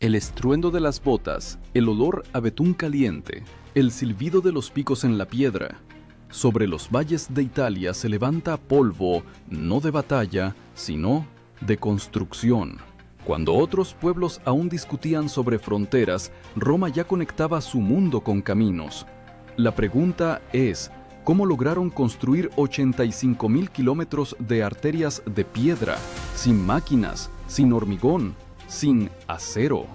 El estruendo de las botas, el olor a betún caliente, el silbido de los picos en la piedra. Sobre los valles de Italia se levanta polvo, no de batalla, sino de construcción. Cuando otros pueblos aún discutían sobre fronteras, Roma ya conectaba su mundo con caminos. La pregunta es, ¿cómo lograron construir 85.000 kilómetros de arterias de piedra, sin máquinas, sin hormigón, sin acero?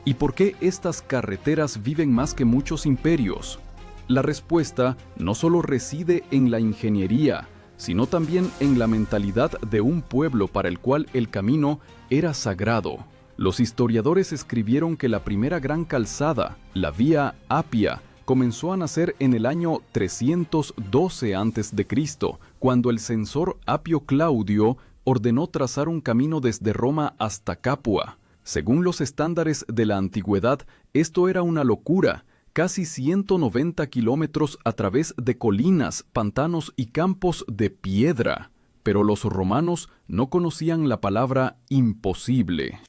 ¿Y por qué estas carreteras viven más que muchos imperios? La respuesta no solo reside en la ingeniería, sino también en la mentalidad de un pueblo para el cual el camino era sagrado. Los historiadores escribieron que la primera gran calzada, la Vía Apia, comenzó a nacer en el año 312 a.C., cuando el censor Apio Claudio ordenó trazar un camino desde Roma hasta Capua. Según los estándares de la antigüedad, esto era una locura, casi 190 kilómetros a través de colinas, pantanos y campos de piedra. Pero los romanos no conocían la palabra imposible.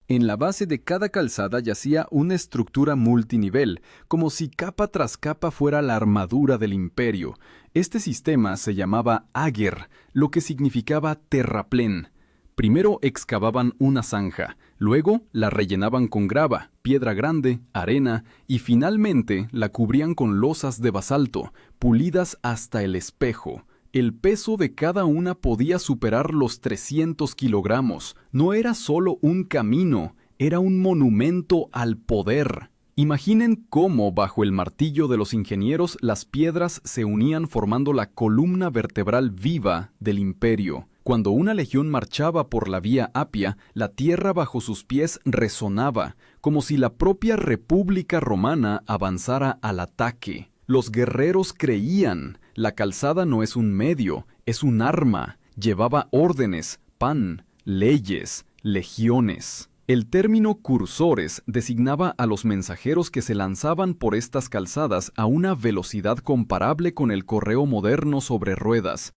En la base de cada calzada yacía una estructura multinivel, como si capa tras capa fuera la armadura del imperio. Este sistema se llamaba ager, lo que significaba terraplén. Primero excavaban una zanja, luego la rellenaban con grava, piedra grande, arena y finalmente la cubrían con losas de basalto, pulidas hasta el espejo. El peso de cada una podía superar los 300 kilogramos. No era solo un camino, era un monumento al poder. Imaginen cómo, bajo el martillo de los ingenieros, las piedras se unían formando la columna vertebral viva del imperio. Cuando una legión marchaba por la Vía Apia, la tierra bajo sus pies resonaba, como si la propia República Romana avanzara al ataque. Los guerreros creían, la calzada no es un medio, es un arma. Llevaba órdenes, pan, leyes, legiones. El término cursores designaba a los mensajeros que se lanzaban por estas calzadas a una velocidad comparable con el correo moderno sobre ruedas.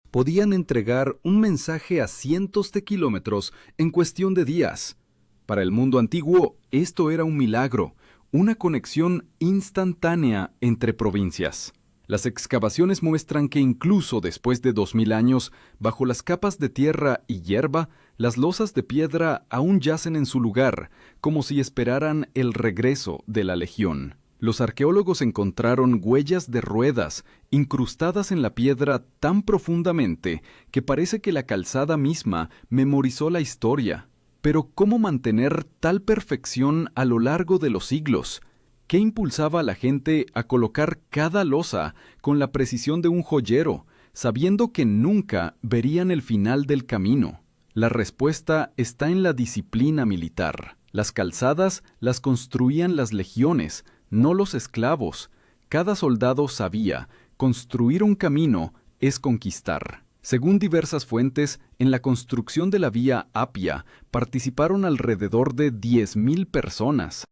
Podían entregar un mensaje a cientos de kilómetros en cuestión de días. Para el mundo antiguo, esto era un milagro, una conexión instantánea entre provincias. Las excavaciones muestran que incluso después de 2000 años, bajo las capas de tierra y hierba, las losas de piedra aún yacen en su lugar, como si esperaran el regreso de la legión. Los arqueólogos encontraron huellas de ruedas incrustadas en la piedra tan profundamente que parece que la calzada misma memorizó la historia. Pero ¿cómo mantener tal perfección a lo largo de los siglos? ¿Qué impulsaba a la gente a colocar cada losa con la precisión de un joyero, sabiendo que nunca verían el final del camino? La respuesta está en la disciplina militar. Las calzadas las construían las legiones, no los esclavos. Cada soldado sabía, construir un camino es conquistar. Según diversas fuentes, en la construcción de la Vía Apia participaron alrededor de 10.000 personas.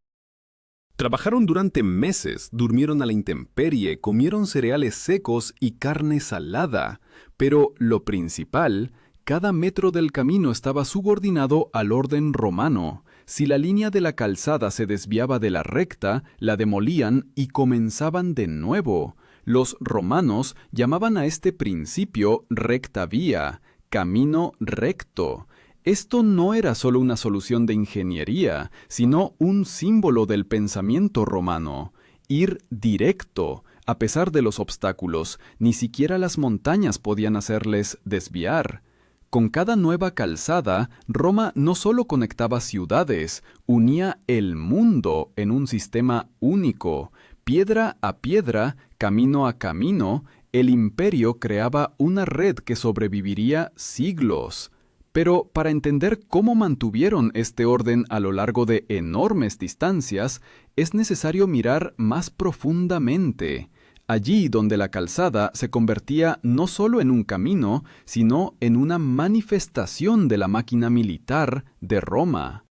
Trabajaron durante meses, durmieron a la intemperie, comieron cereales secos y carne salada. Pero lo principal, cada metro del camino estaba subordinado al orden romano. Si la línea de la calzada se desviaba de la recta, la demolían y comenzaban de nuevo. Los romanos llamaban a este principio recta vía, camino recto. Esto no era solo una solución de ingeniería, sino un símbolo del pensamiento romano. Ir directo, a pesar de los obstáculos, ni siquiera las montañas podían hacerles desviar. Con cada nueva calzada, Roma no solo conectaba ciudades, unía el mundo en un sistema único. Piedra a piedra, camino a camino, el imperio creaba una red que sobreviviría siglos. Pero para entender cómo mantuvieron este orden a lo largo de enormes distancias, es necesario mirar más profundamente. Allí donde la calzada se convertía no solo en un camino, sino en una manifestación de la máquina militar de Roma.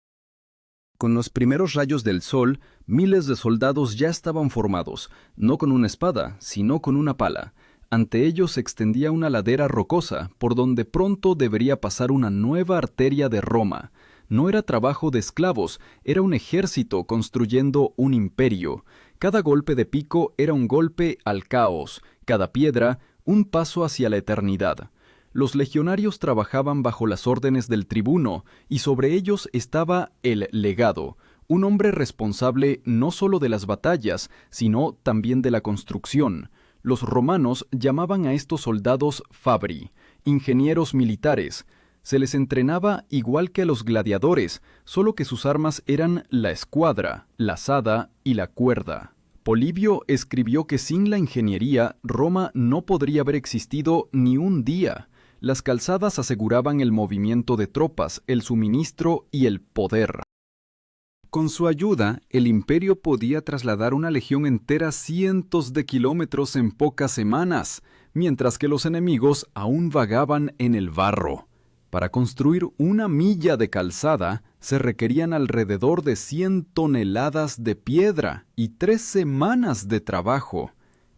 Con los primeros rayos del sol, miles de soldados ya estaban formados, no con una espada, sino con una pala. Ante ellos se extendía una ladera rocosa, por donde pronto debería pasar una nueva arteria de Roma. No era trabajo de esclavos, era un ejército construyendo un imperio. Cada golpe de pico era un golpe al caos, cada piedra un paso hacia la eternidad. Los legionarios trabajaban bajo las órdenes del tribuno, y sobre ellos estaba el legado, un hombre responsable no solo de las batallas, sino también de la construcción. Los romanos llamaban a estos soldados fabri, ingenieros militares. Se les entrenaba igual que a los gladiadores, solo que sus armas eran la escuadra, la azada y la cuerda. Polibio escribió que sin la ingeniería, Roma no podría haber existido ni un día. Las calzadas aseguraban el movimiento de tropas, el suministro y el poder. Con su ayuda, el imperio podía trasladar una legión entera cientos de kilómetros en pocas semanas, mientras que los enemigos aún vagaban en el barro. Para construir una milla de calzada, se requerían alrededor de 100 toneladas de piedra y 3 semanas de trabajo.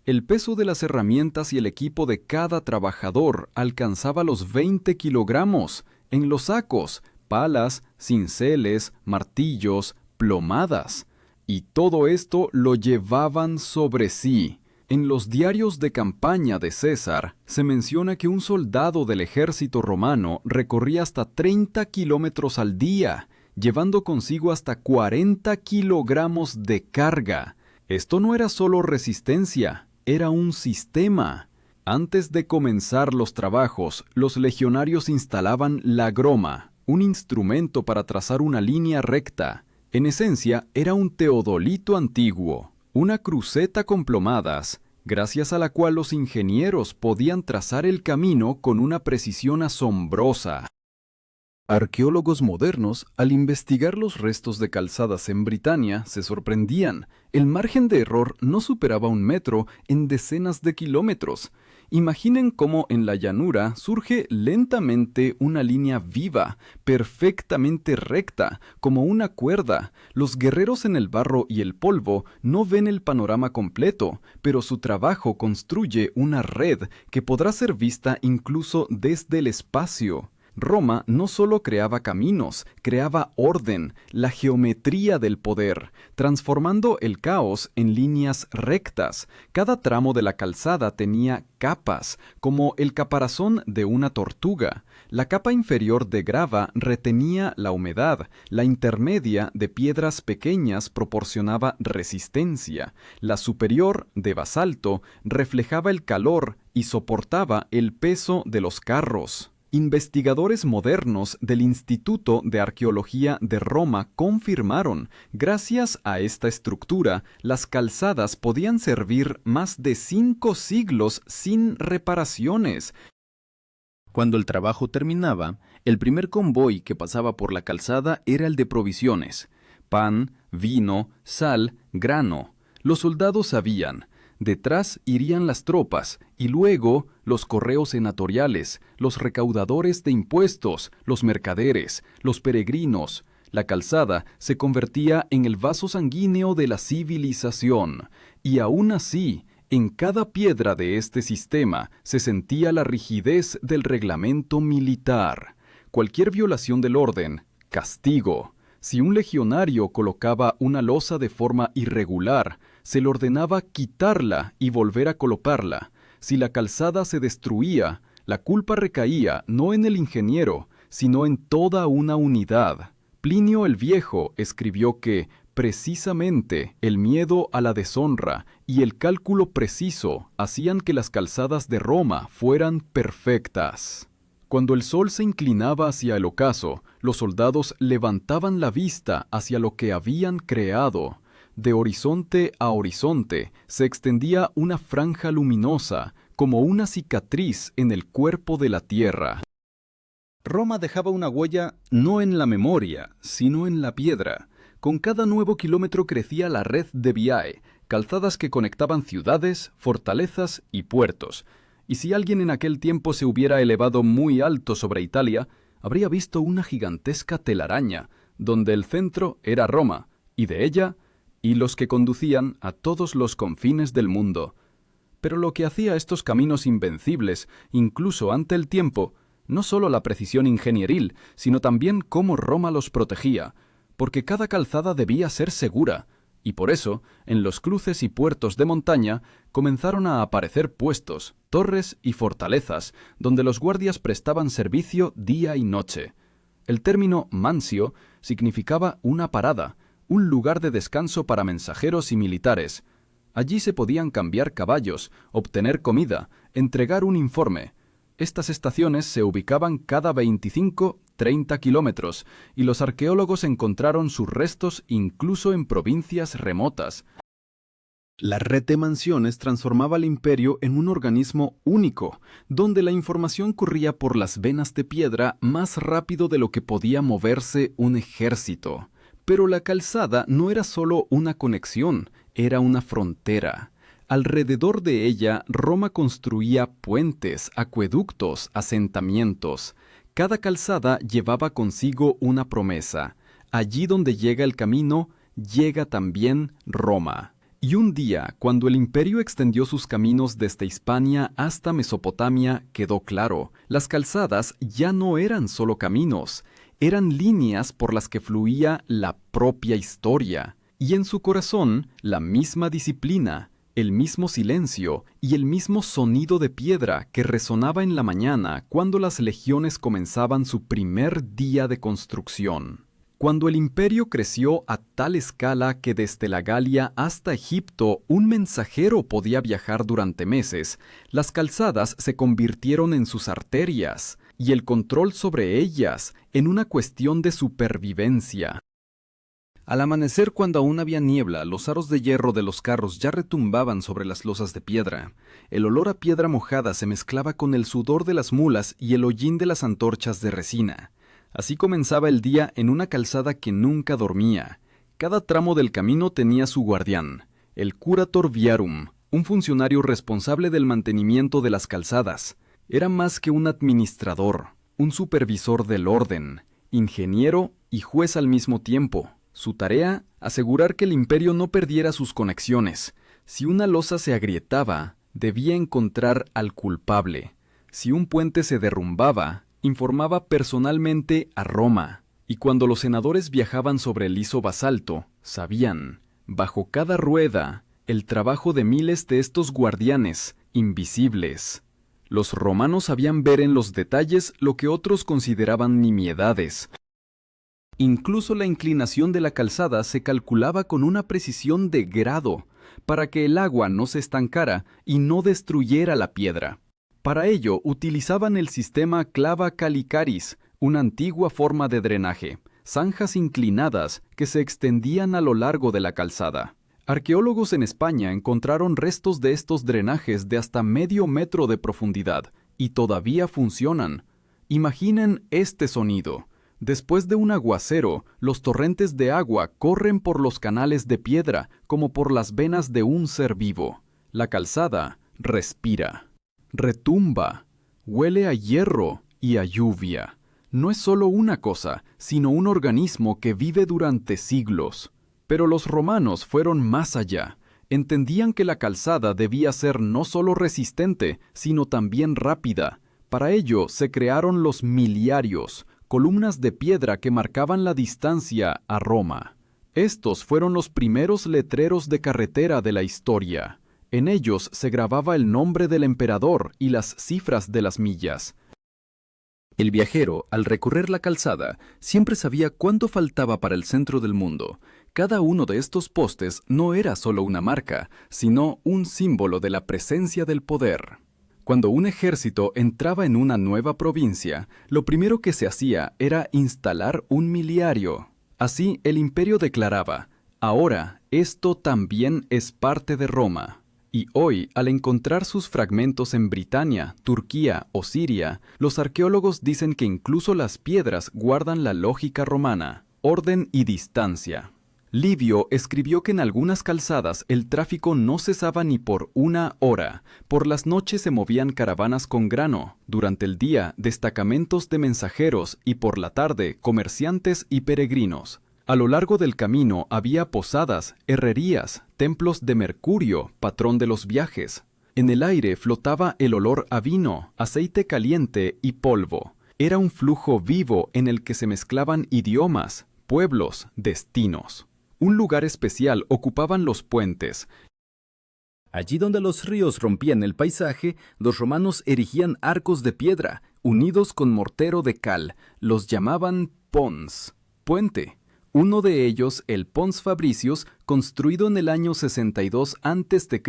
El peso de las herramientas y el equipo de cada trabajador alcanzaba los 20 kilogramos. En los sacos, palas, cinceles, martillos, plomadas. Y todo esto lo llevaban sobre sí. En los diarios de campaña de César, se menciona que un soldado del ejército romano recorría hasta 30 kilómetros al día, llevando consigo hasta 40 kilogramos de carga. Esto no era solo resistencia, era un sistema. Antes de comenzar los trabajos, los legionarios instalaban la groma, un instrumento para trazar una línea recta. En esencia, era un teodolito antiguo, una cruceta con plomadas, gracias a la cual los ingenieros podían trazar el camino con una precisión asombrosa. Arqueólogos modernos, al investigar los restos de calzadas en Britania, se sorprendían. El margen de error no superaba 1 metro en decenas de kilómetros. Imaginen cómo en la llanura surge lentamente una línea viva, perfectamente recta, como una cuerda. Los guerreros en el barro y el polvo no ven el panorama completo, pero su trabajo construye una red que podrá ser vista incluso desde el espacio. Roma no solo creaba caminos, creaba orden, la geometría del poder, transformando el caos en líneas rectas. Cada tramo de la calzada tenía capas, como el caparazón de una tortuga. La capa inferior de grava retenía la humedad, la intermedia de piedras pequeñas proporcionaba resistencia, la superior de basalto reflejaba el calor y soportaba el peso de los carros. Investigadores modernos del Instituto de Arqueología de Roma confirmaron, gracias a esta estructura, las calzadas podían servir más de 5 siglos sin reparaciones. Cuando el trabajo terminaba, el primer convoy que pasaba por la calzada era el de provisiones: pan, vino, sal, grano. Los soldados sabían. Detrás irían las tropas y luego los correos senatoriales, los recaudadores de impuestos, los mercaderes, los peregrinos. La calzada se convertía en el vaso sanguíneo de la civilización. Y aún así, en cada piedra de este sistema se sentía la rigidez del reglamento militar. Cualquier violación del orden, castigo. Si un legionario colocaba una losa de forma irregular, se le ordenaba quitarla y volver a colocarla. Si la calzada se destruía, la culpa recaía no en el ingeniero, sino en toda una unidad. Plinio el Viejo escribió que, precisamente, el miedo a la deshonra y el cálculo preciso hacían que las calzadas de Roma fueran perfectas. Cuando el sol se inclinaba hacia el ocaso, los soldados levantaban la vista hacia lo que habían creado. De horizonte a horizonte se extendía una franja luminosa, como una cicatriz en el cuerpo de la tierra. Roma dejaba una huella no en la memoria, sino en la piedra. Con cada nuevo kilómetro crecía la red de viae, calzadas que conectaban ciudades, fortalezas y puertos. Y si alguien en aquel tiempo se hubiera elevado muy alto sobre Italia, habría visto una gigantesca telaraña, donde el centro era Roma, y de ella, hilos que conducían a todos los confines del mundo. Pero lo que hacía estos caminos invencibles, incluso ante el tiempo, No solo la precisión ingenieril, sino también cómo Roma los protegía, porque cada calzada debía ser segura, y por eso, en los cruces y puertos de montaña, comenzaron a aparecer puestos, torres y fortalezas, donde los guardias prestaban servicio día y noche. El término mansio significaba una parada, un lugar de descanso para mensajeros y militares. Allí se podían cambiar caballos, obtener comida, entregar un informe. Estas estaciones se ubicaban cada 25-30 kilómetros y los arqueólogos encontraron sus restos incluso en provincias remotas. La red de mansiones transformaba al imperio en un organismo único, donde la información corría por las venas de piedra más rápido de lo que podía moverse un ejército. Pero la calzada no era solo una conexión, era una frontera. Alrededor de ella, Roma construía puentes, acueductos, asentamientos. Cada calzada llevaba consigo una promesa. Allí donde llega el camino, llega también Roma. Y un día, cuando el imperio extendió sus caminos desde Hispania hasta Mesopotamia, quedó claro, las calzadas ya no eran solo caminos, eran líneas por las que fluía la propia historia. Y en su corazón, la misma disciplina, el mismo silencio y el mismo sonido de piedra que resonaba en la mañana cuando las legiones comenzaban su primer día de construcción. Cuando el imperio creció a tal escala que desde la Galia hasta Egipto un mensajero podía viajar durante meses, las calzadas se convirtieron en sus arterias y el control sobre ellas en una cuestión de supervivencia. Al amanecer, cuando aún había niebla, los aros de hierro de los carros ya retumbaban sobre las losas de piedra. El olor a piedra mojada se mezclaba con el sudor de las mulas y el hollín de las antorchas de resina. Así comenzaba el día en una calzada que nunca dormía. Cada tramo del camino tenía su guardián, el curator viarum, un funcionario responsable del mantenimiento de las calzadas. Era más que un administrador, un supervisor del orden, ingeniero y juez al mismo tiempo. Su tarea, asegurar que el imperio no perdiera sus conexiones. Si una losa se agrietaba, debía encontrar al culpable. Si un puente se derrumbaba, informaba personalmente a Roma. Y cuando los senadores viajaban sobre el liso basalto, sabían, bajo cada rueda, el trabajo de miles de estos guardianes invisibles. Los romanos sabían ver en los detalles lo que otros consideraban nimiedades. Incluso la inclinación de la calzada se calculaba con una precisión de grado, para que el agua no se estancara y no destruyera la piedra. Para ello utilizaban el sistema clava calicaris, una antigua forma de drenaje, zanjas inclinadas que se extendían a lo largo de la calzada. Arqueólogos en España encontraron restos de estos drenajes de hasta medio metro de profundidad, y todavía funcionan. Imaginen este sonido. Después de un aguacero, los torrentes de agua corren por los canales de piedra como por las venas de un ser vivo. La calzada respira, retumba, huele a hierro y a lluvia. No es solo una cosa, sino un organismo que vive durante siglos. Pero los romanos fueron más allá. Entendían que la calzada debía ser no solo resistente, sino también rápida. Para ello se crearon los miliarios, columnas de piedra que marcaban la distancia a Roma. Estos fueron los primeros letreros de carretera de la historia. En ellos se grababa el nombre del emperador y las cifras de las millas. El viajero, al recorrer la calzada, siempre sabía cuánto faltaba para el centro del mundo. Cada uno de estos postes no era solo una marca, sino un símbolo de la presencia del poder. Cuando un ejército entraba en una nueva provincia, lo primero que se hacía era instalar un miliario. Así, el imperio declaraba, ahora esto también es parte de Roma. Y hoy, al encontrar sus fragmentos en Britania, Turquía o Siria, los arqueólogos dicen que incluso las piedras guardan la lógica romana, orden y distancia. Livio escribió que en algunas calzadas el tráfico no cesaba ni por una hora. Por las noches se movían caravanas con grano, durante el día destacamentos de mensajeros y por la tarde comerciantes y peregrinos. A lo largo del camino había posadas, herrerías, templos de Mercurio, patrón de los viajes. En el aire flotaba el olor a vino, aceite caliente y polvo. Era un flujo vivo en el que se mezclaban idiomas, pueblos, destinos. Un lugar especial ocupaban los puentes. Allí donde los ríos rompían el paisaje, los romanos erigían arcos de piedra, unidos con mortero de cal. Los llamaban pons, puente. Uno de ellos, el Pons Fabricius, construido en el año 62 a.C.,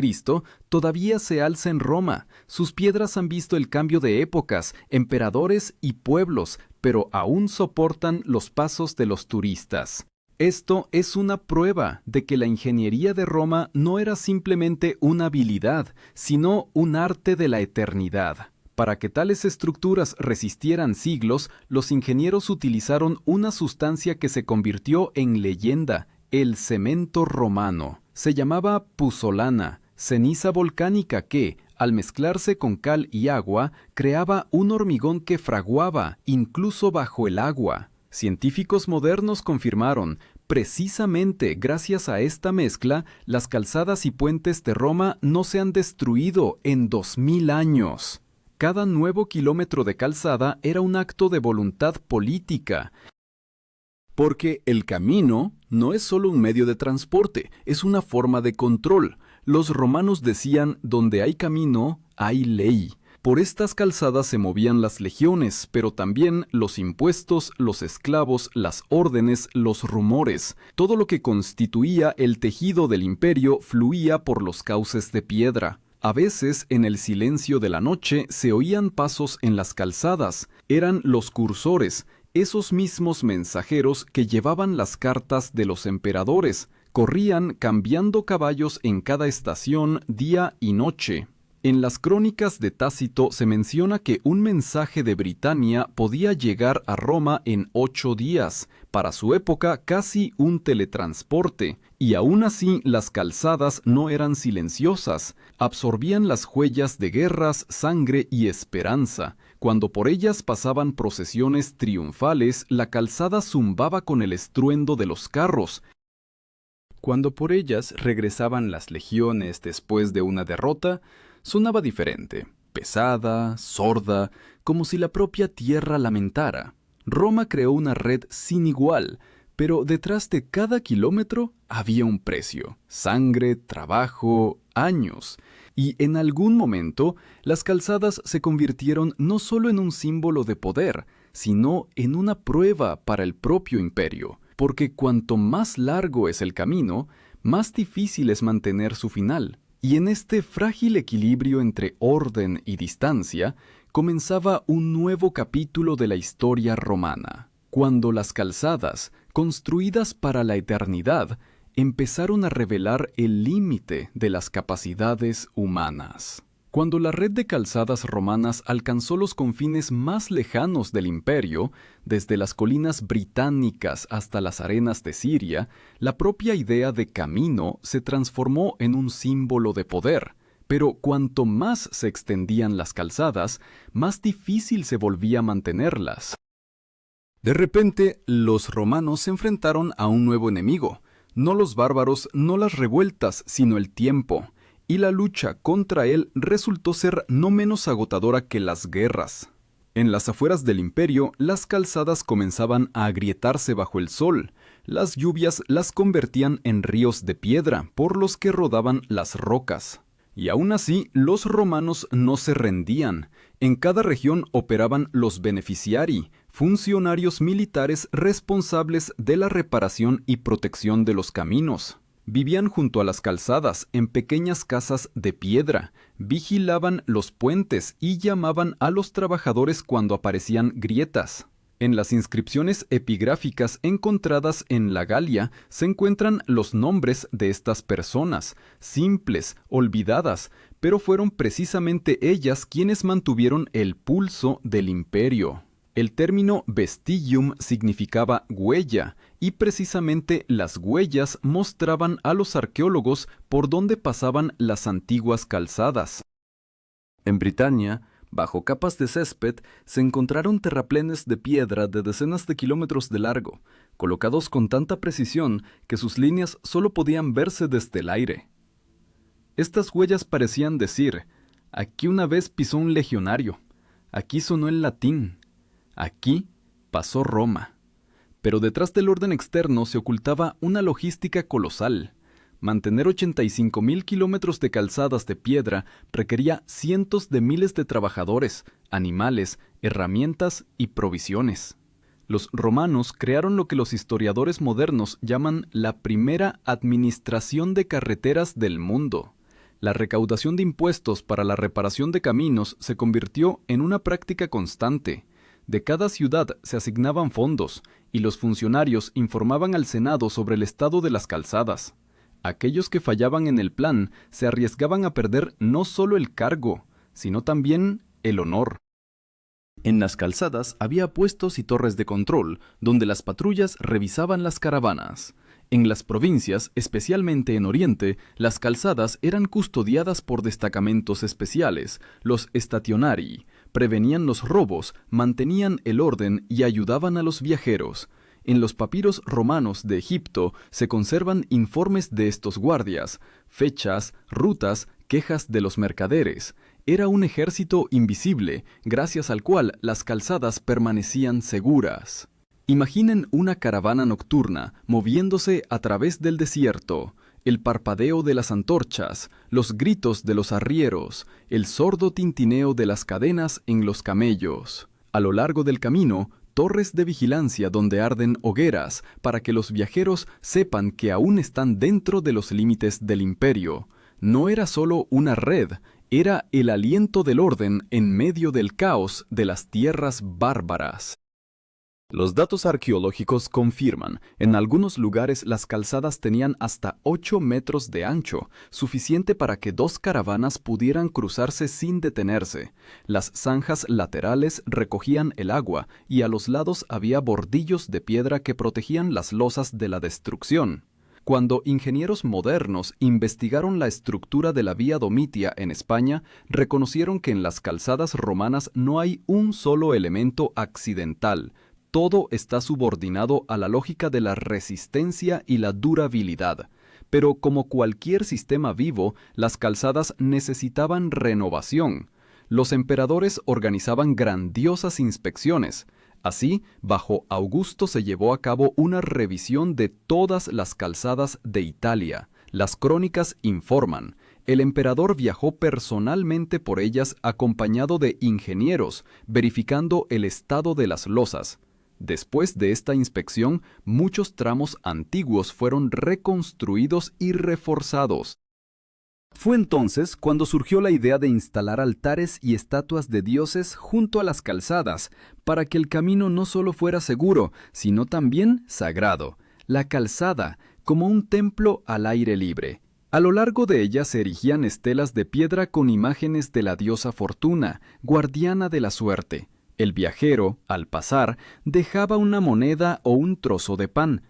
todavía se alza en Roma. Sus piedras han visto el cambio de épocas, emperadores y pueblos, pero aún soportan los pasos de los turistas. Esto es una prueba de que la ingeniería de Roma no era simplemente una habilidad, sino un arte de la eternidad. Para que tales estructuras resistieran siglos, los ingenieros utilizaron una sustancia que se convirtió en leyenda, el cemento romano. Se llamaba puzzolana, ceniza volcánica que, al mezclarse con cal y agua, creaba un hormigón que fraguaba, incluso bajo el agua. Científicos modernos confirmaron, precisamente gracias a esta mezcla, las calzadas y puentes de Roma no se han destruido en 2000 años. Cada nuevo kilómetro de calzada era un acto de voluntad política. Porque el camino no es solo un medio de transporte, es una forma de control. Los romanos decían, donde hay camino, hay ley. Por estas calzadas se movían las legiones, pero también los impuestos, los esclavos, las órdenes, los rumores. Todo lo que constituía el tejido del imperio fluía por los cauces de piedra. A veces, en el silencio de la noche, se oían pasos en las calzadas. Eran los cursores, esos mismos mensajeros que llevaban las cartas de los emperadores. Corrían cambiando caballos en cada estación, día y noche. En las crónicas de Tácito se menciona que un mensaje de Britania podía llegar a Roma en 8 días, para su época casi un teletransporte, y aún así las calzadas no eran silenciosas, absorbían las huellas de guerras, sangre y esperanza. Cuando por ellas pasaban procesiones triunfales, la calzada zumbaba con el estruendo de los carros. Cuando por ellas regresaban las legiones después de una derrota, sonaba diferente, pesada, sorda, como si la propia tierra lamentara. Roma creó una red sin igual, pero detrás de cada kilómetro había un precio, sangre, trabajo, años. Y en algún momento, las calzadas se convirtieron no solo en un símbolo de poder, sino en una prueba para el propio imperio, porque cuanto más largo es el camino, más difícil es mantener su final. Y en este frágil equilibrio entre orden y distancia, comenzaba un nuevo capítulo de la historia romana, cuando las calzadas, construidas para la eternidad, empezaron a revelar el límite de las capacidades humanas. Cuando la red de calzadas romanas alcanzó los confines más lejanos del imperio, desde las colinas británicas hasta las arenas de Siria, la propia idea de camino se transformó en un símbolo de poder. Pero cuanto más se extendían las calzadas, más difícil se volvía mantenerlas. De repente, los romanos se enfrentaron a un nuevo enemigo. No los bárbaros, no las revueltas, sino el tiempo. Y la lucha contra él resultó ser no menos agotadora que las guerras. En las afueras del imperio, las calzadas comenzaban a agrietarse bajo el sol. Las lluvias las convertían en ríos de piedra, por los que rodaban las rocas. Y aún así, los romanos no se rendían. En cada región operaban los beneficiari, funcionarios militares responsables de la reparación y protección de los caminos. Vivían junto a las calzadas, en pequeñas casas de piedra, vigilaban los puentes y llamaban a los trabajadores cuando aparecían grietas. En las inscripciones epigráficas encontradas en la Galia se encuentran los nombres de estas personas, simples, olvidadas, pero fueron precisamente ellas quienes mantuvieron el pulso del imperio. El término vestigium significaba huella, y precisamente las huellas mostraban a los arqueólogos por dónde pasaban las antiguas calzadas. En Britania, bajo capas de césped, se encontraron terraplenes de piedra de decenas de kilómetros de largo, colocados con tanta precisión que sus líneas solo podían verse desde el aire. Estas huellas parecían decir: Aquí una vez pisó un legionario. Aquí sonó el latín. Aquí pasó Roma. Pero detrás del orden externo se ocultaba una logística colosal. Mantener 85.000 kilómetros de calzadas de piedra requería cientos de miles de trabajadores, animales, herramientas y provisiones. Los romanos crearon lo que los historiadores modernos llaman la primera administración de carreteras del mundo. La recaudación de impuestos para la reparación de caminos se convirtió en una práctica constante. De cada ciudad se asignaban fondos, y los funcionarios informaban al Senado sobre el estado de las calzadas. Aquellos que fallaban en el plan se arriesgaban a perder no solo el cargo, sino también el honor. En las calzadas había puestos y torres de control, donde las patrullas revisaban las caravanas. En las provincias, especialmente en Oriente, las calzadas eran custodiadas por destacamentos especiales, los stationari, prevenían los robos, mantenían el orden y ayudaban a los viajeros. En los papiros romanos de Egipto se conservan informes de estos guardias, fechas, rutas, quejas de los mercaderes. Era un ejército invisible, gracias al cual las calzadas permanecían seguras. Imaginen una caravana nocturna moviéndose a través del desierto, el parpadeo de las antorchas, los gritos de los arrieros, el sordo tintineo de las cadenas en los camellos. A lo largo del camino, torres de vigilancia donde arden hogueras para que los viajeros sepan que aún están dentro de los límites del imperio. No era solo una red, era el aliento del orden en medio del caos de las tierras bárbaras. Los datos arqueológicos confirman, en algunos lugares las calzadas tenían hasta 8 metros de ancho, suficiente para que 2 caravanas pudieran cruzarse sin detenerse. Las zanjas laterales recogían el agua y a los lados había bordillos de piedra que protegían las losas de la destrucción. Cuando ingenieros modernos investigaron la estructura de la Vía Domitia en España, reconocieron que en las calzadas romanas no hay un solo elemento accidental. Todo está subordinado a la lógica de la resistencia y la durabilidad. Pero como cualquier sistema vivo, las calzadas necesitaban renovación. Los emperadores organizaban grandiosas inspecciones. Así, bajo Augusto se llevó a cabo una revisión de todas las calzadas de Italia. Las crónicas informan. El emperador viajó personalmente por ellas acompañado de ingenieros, verificando el estado de las losas. Después de esta inspección, muchos tramos antiguos fueron reconstruidos y reforzados. Fue entonces cuando surgió la idea de instalar altares y estatuas de dioses junto a las calzadas, para que el camino no solo fuera seguro, sino también sagrado. La calzada, como un templo al aire libre. A lo largo de ella se erigían estelas de piedra con imágenes de la diosa Fortuna, guardiana de la suerte. El viajero, al pasar, dejaba una moneda o un trozo de pan.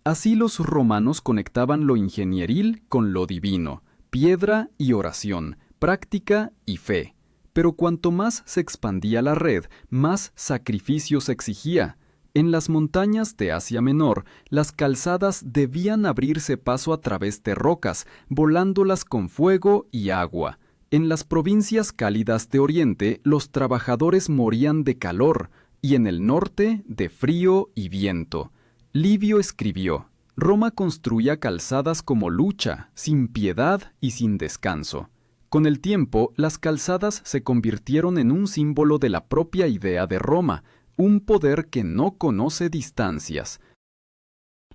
Así los romanos conectaban lo ingenieril con lo divino, piedra y oración, práctica y fe. Pero cuanto más se expandía la red, más sacrificio se exigía. En las montañas de Asia Menor, las calzadas debían abrirse paso a través de rocas, volándolas con fuego y agua. En las provincias cálidas de Oriente, los trabajadores morían de calor, y en el norte, de frío y viento. Livio escribió: Roma construía calzadas como lucha, sin piedad y sin descanso. Con el tiempo, las calzadas se convirtieron en un símbolo de la propia idea de Roma, un poder que no conoce distancias.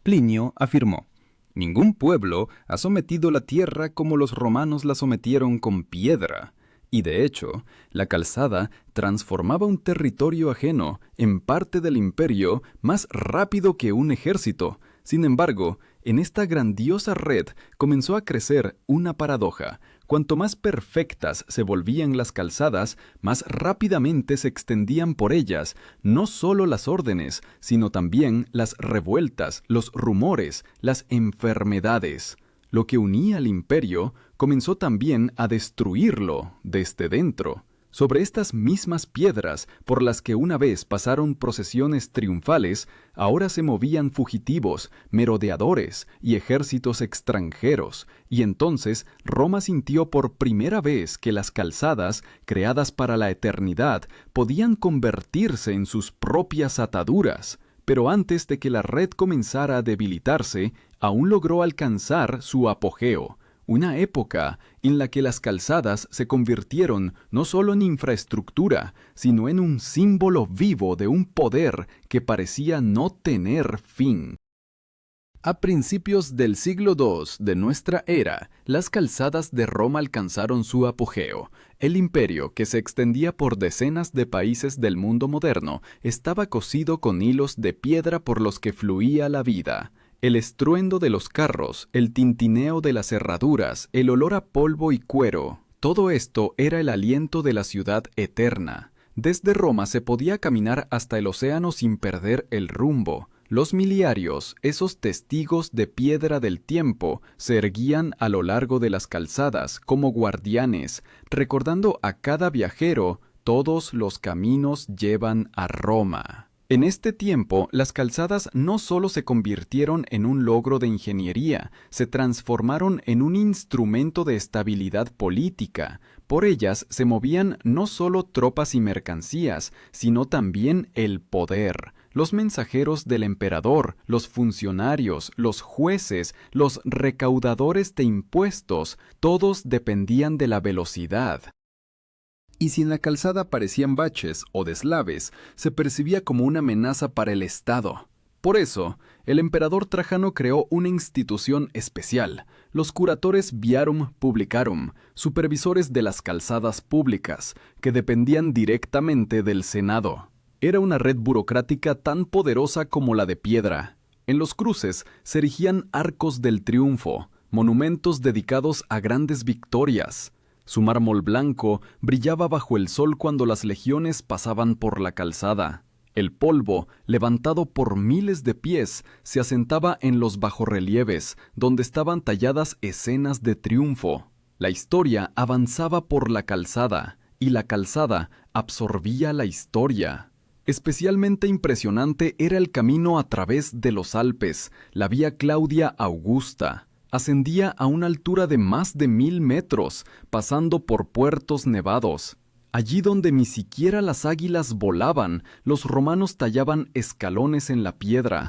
Plinio afirmó: Ningún pueblo ha sometido la tierra como los romanos la sometieron con piedra. Y de hecho, la calzada transformaba un territorio ajeno en parte del imperio más rápido que un ejército. Sin embargo, en esta grandiosa red comenzó a crecer una paradoja. Cuanto más perfectas se volvían las calzadas, más rápidamente se extendían por ellas, no solo las órdenes, sino también las revueltas, los rumores, las enfermedades. Lo que unía al imperio comenzó también a destruirlo desde dentro. Sobre estas mismas piedras, por las que una vez pasaron procesiones triunfales, ahora se movían fugitivos, merodeadores y ejércitos extranjeros, y entonces Roma sintió por primera vez que las calzadas, creadas para la eternidad, podían convertirse en sus propias ataduras. Pero antes de que la red comenzara a debilitarse, aún logró alcanzar su apogeo. Una época en la que las calzadas se convirtieron no solo en infraestructura, sino en un símbolo vivo de un poder que parecía no tener fin. A principios del siglo II de nuestra era, las calzadas de Roma alcanzaron su apogeo. El imperio, que se extendía por decenas de países del mundo moderno, estaba cosido con hilos de piedra por los que fluía la vida. El estruendo de los carros, el tintineo de las herraduras, el olor a polvo y cuero, todo esto era el aliento de la ciudad eterna. Desde Roma se podía caminar hasta el océano sin perder el rumbo. Los miliarios, esos testigos de piedra del tiempo, se erguían a lo largo de las calzadas como guardianes, recordando a cada viajero: todos los caminos llevan a Roma. En este tiempo, las calzadas no solo se convirtieron en un logro de ingeniería, se transformaron en un instrumento de estabilidad política. Por ellas se movían no solo tropas y mercancías, sino también el poder. Los mensajeros del emperador, los funcionarios, los jueces, los recaudadores de impuestos, todos dependían de la velocidad. Y si en la calzada aparecían baches o deslaves, se percibía como una amenaza para el Estado. Por eso, el emperador Trajano creó una institución especial, los curatores viarum publicarum, supervisores de las calzadas públicas, que dependían directamente del Senado. Era una red burocrática tan poderosa como la de piedra. En los cruces se erigían arcos del triunfo, monumentos dedicados a grandes victorias. Su mármol blanco brillaba bajo el sol cuando las legiones pasaban por la calzada. El polvo, levantado por miles de pies, se asentaba en los bajorrelieves, donde estaban talladas escenas de triunfo. La historia avanzaba por la calzada, y la calzada absorbía la historia. Especialmente impresionante era el camino a través de los Alpes, la Vía Claudia Augusta. Ascendía a una altura de más de 1000 metros, pasando por puertos nevados. Allí donde ni siquiera las águilas volaban, los romanos tallaban escalones en la piedra.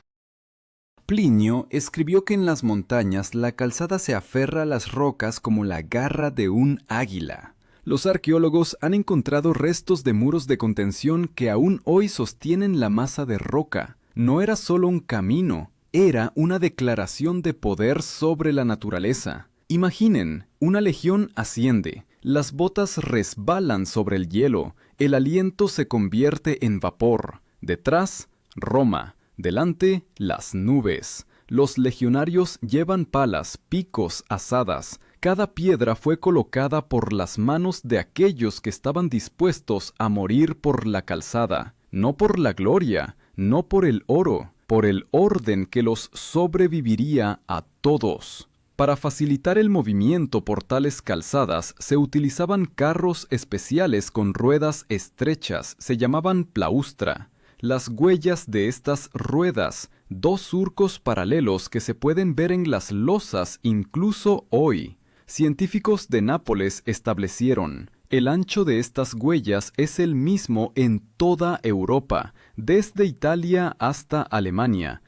Plinio escribió que en las montañas la calzada se aferra a las rocas como la garra de un águila. Los arqueólogos han encontrado restos de muros de contención que aún hoy sostienen la masa de roca. No era solo un camino, era una declaración de poder sobre la naturaleza. Imaginen, una legión asciende, las botas resbalan sobre el hielo, el aliento se convierte en vapor. Detrás, Roma, delante, las nubes. Los legionarios llevan palas, picos, azadas. Cada piedra fue colocada por las manos de aquellos que estaban dispuestos a morir por la calzada, no por la gloria, no por el oro, por el orden que los sobreviviría a todos. Para facilitar el movimiento por tales calzadas se utilizaban carros especiales con ruedas estrechas, se llamaban plaustra. Las huellas de estas ruedas, dos surcos paralelos que se pueden ver en las losas incluso hoy. Científicos de Nápoles establecieron: el ancho de estas huellas es el mismo en toda Europa, desde Italia hasta Alemania.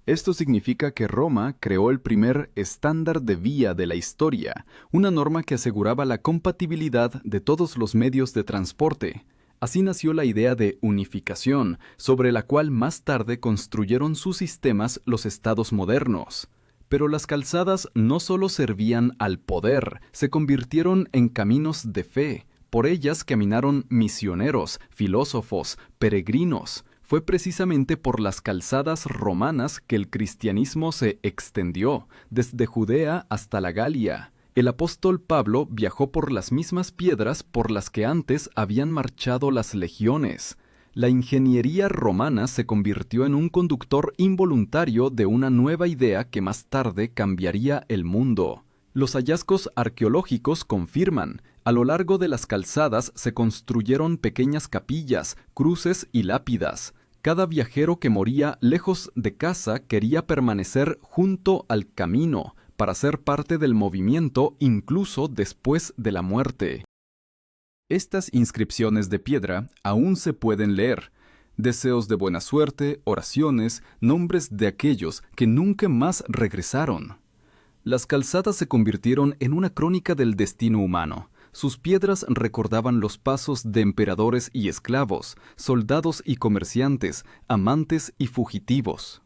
Esto significa que Roma creó el primer estándar de vía de la historia, una norma que aseguraba la compatibilidad de todos los medios de transporte. Así nació la idea de unificación, sobre la cual más tarde construyeron sus sistemas los estados modernos. Pero las calzadas no solo servían al poder, se convirtieron en caminos de fe. Por ellas caminaron misioneros, filósofos, peregrinos. Fue precisamente por las calzadas romanas que el cristianismo se extendió, desde Judea hasta la Galia. El apóstol Pablo viajó por las mismas piedras por las que antes habían marchado las legiones. La ingeniería romana se convirtió en un conductor involuntario de una nueva idea que más tarde cambiaría el mundo. Los hallazgos arqueológicos confirman, a lo largo de las calzadas se construyeron pequeñas capillas, cruces y lápidas. Cada viajero que moría lejos de casa quería permanecer junto al camino para ser parte del movimiento incluso después de la muerte. Estas inscripciones de piedra aún se pueden leer. Deseos de buena suerte, oraciones, nombres de aquellos que nunca más regresaron. Las calzadas se convirtieron en una crónica del destino humano. Sus piedras recordaban los pasos de emperadores y esclavos, soldados y comerciantes, amantes y fugitivos.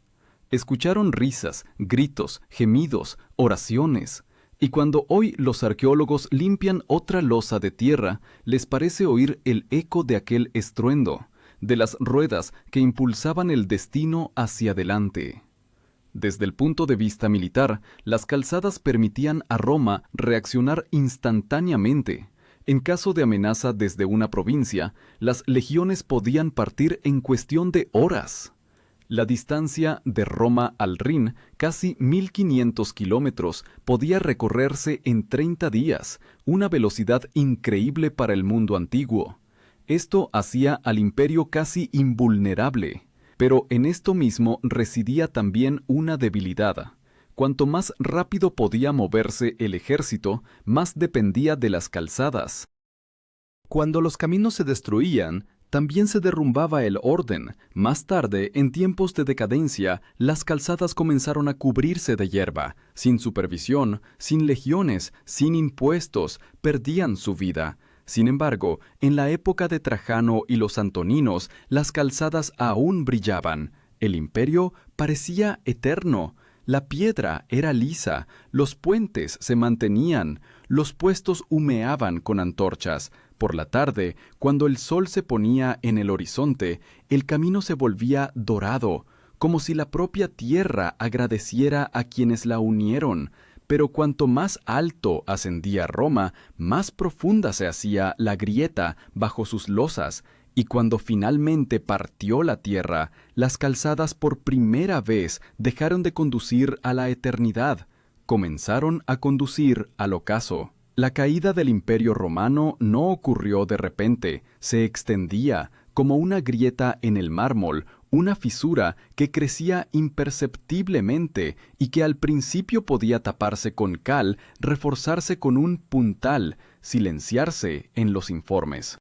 Escucharon risas, gritos, gemidos, oraciones. Y cuando hoy los arqueólogos limpian otra losa de tierra, les parece oír el eco de aquel estruendo, de las ruedas que impulsaban el destino hacia adelante. Desde el punto de vista militar, las calzadas permitían a Roma reaccionar instantáneamente. En caso de amenaza desde una provincia, las legiones podían partir en cuestión de horas. La distancia de Roma al Rin, casi 1.500 kilómetros, podía recorrerse en 30 días, una velocidad increíble para el mundo antiguo. Esto hacía al imperio casi invulnerable. Pero en esto mismo residía también una debilidad. Cuanto más rápido podía moverse el ejército, más dependía de las calzadas. Cuando los caminos se destruían, también se derrumbaba el orden. Más tarde, en tiempos de decadencia, las calzadas comenzaron a cubrirse de hierba. Sin supervisión, sin legiones, sin impuestos, perdían su vida. Sin embargo, en la época de Trajano y los antoninos, las calzadas aún brillaban. El imperio parecía eterno. La piedra era lisa, los puentes se mantenían, los puestos humeaban con antorchas. Por la tarde, cuando el sol se ponía en el horizonte, el camino se volvía dorado, como si la propia tierra agradeciera a quienes la unieron. Pero cuanto más alto ascendía Roma, más profunda se hacía la grieta bajo sus losas, y cuando finalmente partió la tierra, las calzadas por primera vez dejaron de conducir a la eternidad, comenzaron a conducir al ocaso. La caída del Imperio Romano no ocurrió de repente, se extendía como una grieta en el mármol, una fisura que crecía imperceptiblemente y que al principio podía taparse con cal, reforzarse con un puntal, silenciarse en los informes.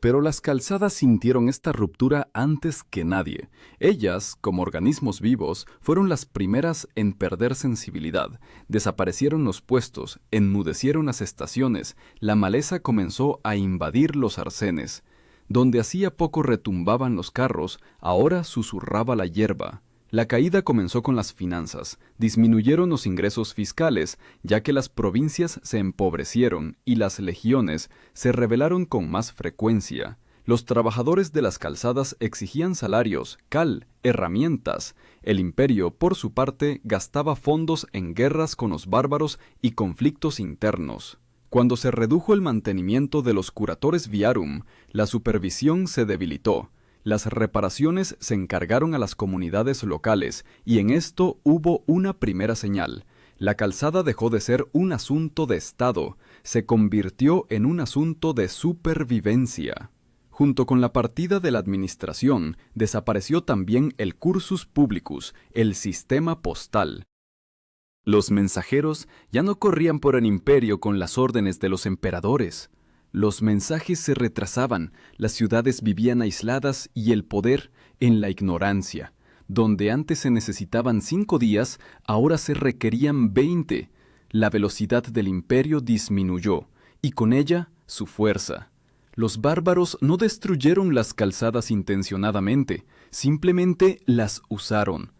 Pero las calzadas sintieron esta ruptura antes que nadie. Ellas, como organismos vivos, fueron las primeras en perder sensibilidad. Desaparecieron los puestos, enmudecieron las estaciones, la maleza comenzó a invadir los arcenes. Donde hacía poco retumbaban los carros, ahora susurraba la hierba. La caída comenzó con las finanzas. Disminuyeron los ingresos fiscales, ya que las provincias se empobrecieron y las legiones se rebelaron con más frecuencia. Los trabajadores de las calzadas exigían salarios, cal, herramientas. El imperio, por su parte, gastaba fondos en guerras con los bárbaros y conflictos internos. Cuando se redujo el mantenimiento de los curatores viarum, la supervisión se debilitó. Las reparaciones se encargaron a las comunidades locales, y en esto hubo una primera señal. La calzada dejó de ser un asunto de Estado, se convirtió en un asunto de supervivencia. Junto con la partida de la administración, desapareció también el cursus publicus, el sistema postal. Los mensajeros ya no corrían por el imperio con las órdenes de los emperadores. Los mensajes se retrasaban, las ciudades vivían aisladas y el poder en la ignorancia. Donde antes se necesitaban 5 días, ahora se requerían 20. La velocidad del imperio disminuyó, y con ella su fuerza. Los bárbaros no destruyeron las calzadas intencionadamente, simplemente las usaron.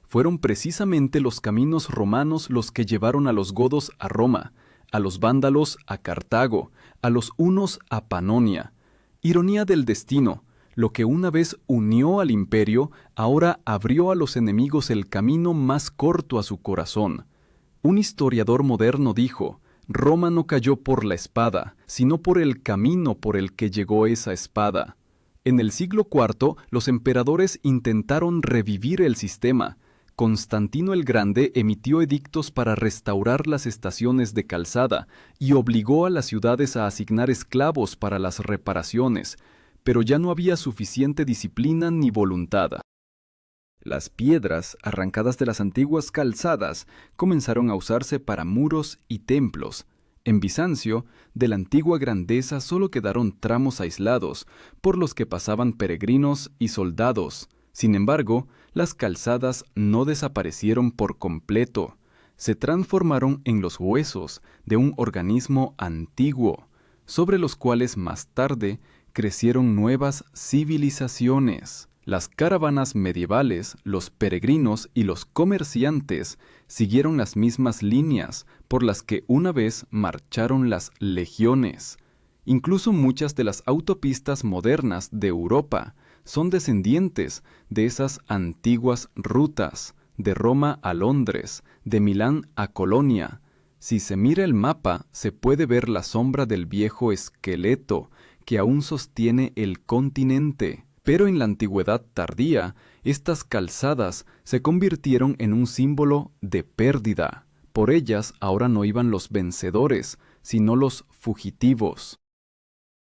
Fueron precisamente los caminos romanos los que llevaron a los godos a Roma, a los vándalos a Cartago, a los hunos a Panonia. Ironía del destino, lo que una vez unió al imperio, ahora abrió a los enemigos el camino más corto a su corazón. Un historiador moderno dijo: Roma no cayó por la espada, sino por el camino por el que llegó esa espada. En el siglo IV, los emperadores intentaron revivir el sistema. Constantino el Grande emitió edictos para restaurar las estaciones de calzada y obligó a las ciudades a asignar esclavos para las reparaciones, pero ya no había suficiente disciplina ni voluntad. Las piedras arrancadas de las antiguas calzadas comenzaron a usarse para muros y templos. En Bizancio, de la antigua grandeza solo quedaron tramos aislados, por los que pasaban peregrinos y soldados. Sin embargo, las calzadas no desaparecieron por completo. Se transformaron en los huesos de un organismo antiguo, sobre los cuales más tarde crecieron nuevas civilizaciones. Las caravanas medievales, los peregrinos y los comerciantes siguieron las mismas líneas por las que una vez marcharon las legiones. Incluso muchas de las autopistas modernas de Europa son descendientes de esas antiguas rutas, de Roma a Londres, de Milán a Colonia. Si se mira el mapa, se puede ver la sombra del viejo esqueleto que aún sostiene el continente. Pero en la antigüedad tardía, estas calzadas se convirtieron en un símbolo de pérdida. Por ellas ahora no iban los vencedores, sino los fugitivos.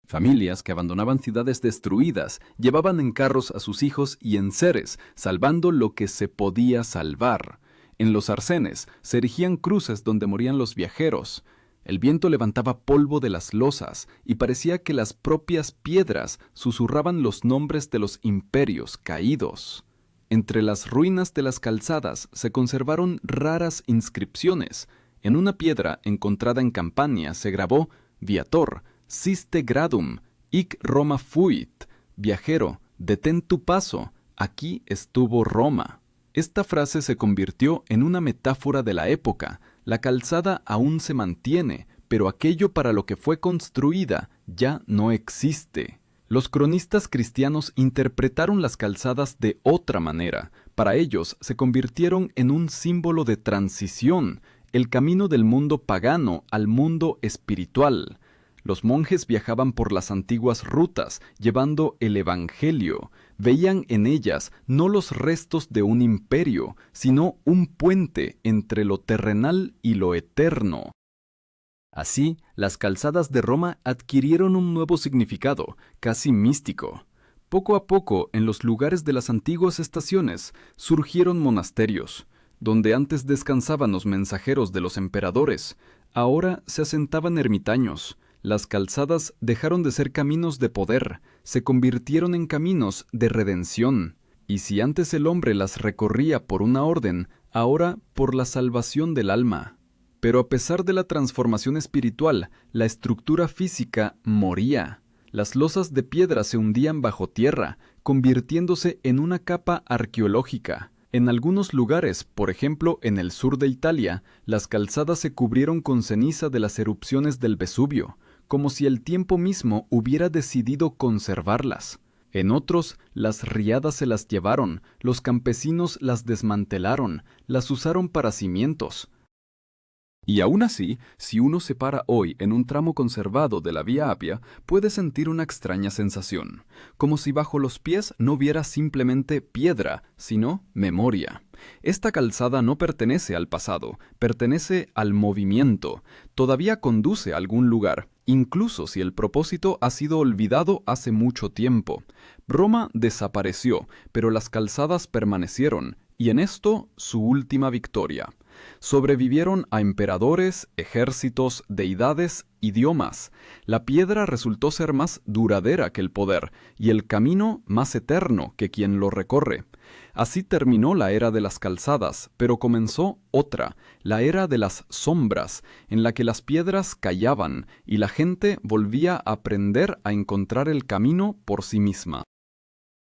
Familias que abandonaban ciudades destruidas llevaban en carros a sus hijos y enseres, salvando lo que se podía salvar. En los arcenes se erigían cruces donde morían los viajeros. El viento levantaba polvo de las losas y parecía que las propias piedras susurraban los nombres de los imperios caídos. Entre las ruinas de las calzadas se conservaron raras inscripciones. En una piedra encontrada en Campania se grabó Viator, Siste gradum, hic Roma fuit, viajero, detén tu paso, aquí estuvo Roma. Esta frase se convirtió en una metáfora de la época. La calzada aún se mantiene, pero aquello para lo que fue construida ya no existe. Los cronistas cristianos interpretaron las calzadas de otra manera. Para ellos se convirtieron en un símbolo de transición, el camino del mundo pagano al mundo espiritual. Los monjes viajaban por las antiguas rutas, llevando el Evangelio. Veían en ellas no los restos de un imperio, sino un puente entre lo terrenal y lo eterno. Así, las calzadas de Roma adquirieron un nuevo significado, casi místico. Poco a poco, en los lugares de las antiguas estaciones, surgieron monasterios. Donde antes descansaban los mensajeros de los emperadores, ahora se asentaban ermitaños. Las calzadas dejaron de ser caminos de poder, se convirtieron en caminos de redención. Y si antes el hombre las recorría por una orden, ahora por la salvación del alma. Pero a pesar de la transformación espiritual, la estructura física moría. Las losas de piedra se hundían bajo tierra, convirtiéndose en una capa arqueológica. En algunos lugares, por ejemplo en el sur de Italia, las calzadas se cubrieron con ceniza de las erupciones del Vesubio, como si el tiempo mismo hubiera decidido conservarlas. En otros, las riadas se las llevaron, los campesinos las desmantelaron, las usaron para cimientos. Y aún así, si uno se para hoy en un tramo conservado de la Vía Apia, puede sentir una extraña sensación, como si bajo los pies no hubiera simplemente piedra, sino memoria. Esta calzada no pertenece al pasado, pertenece al movimiento, todavía conduce a algún lugar, incluso si el propósito ha sido olvidado hace mucho tiempo. Roma desapareció, pero las calzadas permanecieron, y en esto su última victoria. Sobrevivieron a emperadores, ejércitos, deidades, idiomas. La piedra resultó ser más duradera que el poder, y el camino más eterno que quien lo recorre. Así terminó la era de las calzadas, pero comenzó otra, la era de las sombras, en la que las piedras callaban y la gente volvía a aprender a encontrar el camino por sí misma.